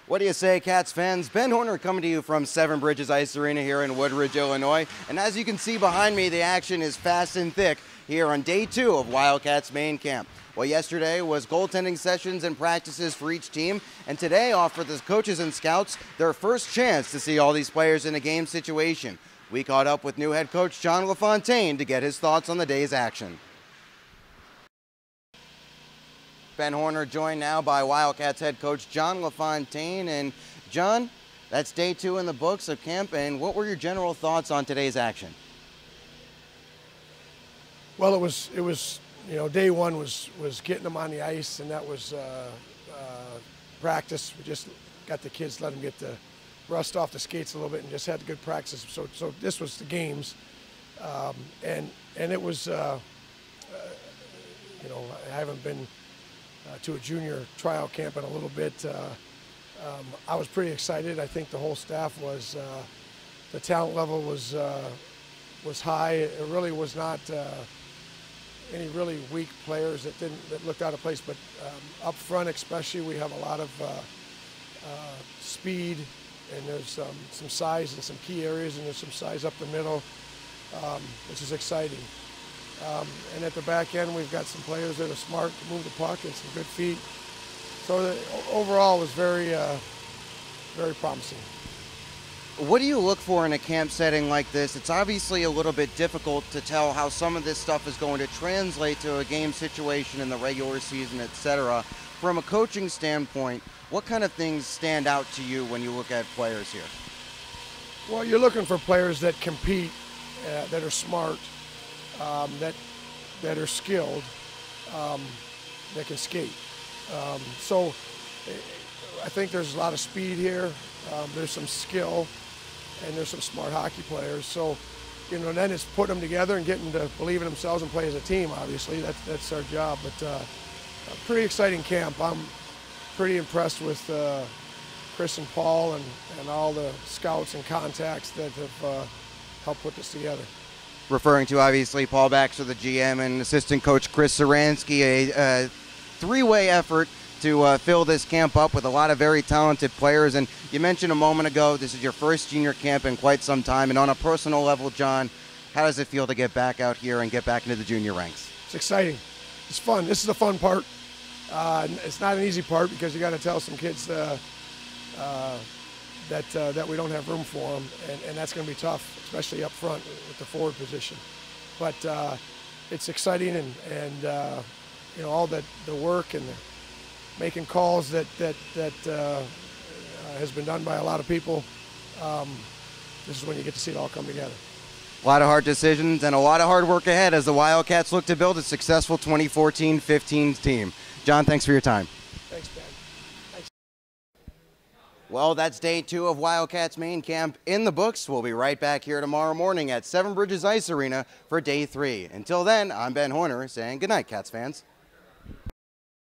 What do you say, Cats fans? Ben Horner coming to you from Seven Bridges Ice Arena here in Woodridge, Illinois. And as you can see behind me, the action is fast and thick here on day 2 of Wildcats main camp. Well, yesterday was goaltending sessions and practices for each team, and today offered the coaches and scouts their first chance to see all these players in a game situation. We caught up with new head coach Coach LaFontaine to get his thoughts on the day's action. Ben Horner joined now by Wildcats head coach Coach LaFontaine. And John, that's day 2 in the books of camp, and what were your general thoughts on today's action? Well, it was day 1 was getting them on the ice, and that was practice. We just got the kids, let them get the rust off the skates a little bit, and just had good practice. So this was the games, and it was I haven't been to a junior tryout camp in a little bit. I was pretty excited. I think the whole staff was, the talent level was high. It really was not any really weak players that looked out of place, but up front especially, we have a lot of speed, and there's some size in some key areas, and there's some size up the middle, which is exciting. And at the back end, we've got some players that are smart to move the puck and some good feet. So overall, it was very, very promising. What do you look for in a camp setting like this? It's obviously a little bit difficult to tell how some of this stuff is going to translate to a game situation in the regular season, etc. From a coaching standpoint, what kind of things stand out to you when you look at players here? Well, you're looking for players that compete, that are smart, that are skilled, that can skate. So I think there's a lot of speed here. There's some skill, and there's some smart hockey players. So, then it's putting them together and getting to believe in themselves and play as a team. Obviously, that's our job. But a pretty exciting camp. I'm pretty impressed with Chris and Paul and all the scouts and contacts that have helped put this together. Referring to, obviously, Paul Baxter, the GM, and assistant coach Chris Saransky, a three-way effort to fill this camp up with a lot of very talented players. And you mentioned a moment ago, this is your first junior camp in quite some time. And on a personal level, John, how does it feel to get back out here and get back into the junior ranks? It's exciting. It's fun. This is the fun part. It's not an easy part because you got to tell some kids that we don't have room for them, and that's going to be tough, especially up front with the forward position. But it's exciting, and all the work and the making calls that has been done by a lot of people. This is when you get to see it all come together. A lot of hard decisions and a lot of hard work ahead as the Wildcats look to build a successful 2014-15 team. John, thanks for your time. Thanks, Ben. Thanks. Well, that's day 2 of Wildcats main camp in the books. We'll be right back here tomorrow morning at Seven Bridges Ice Arena for day 3. Until then, I'm Ben Horner saying goodnight, Cats fans.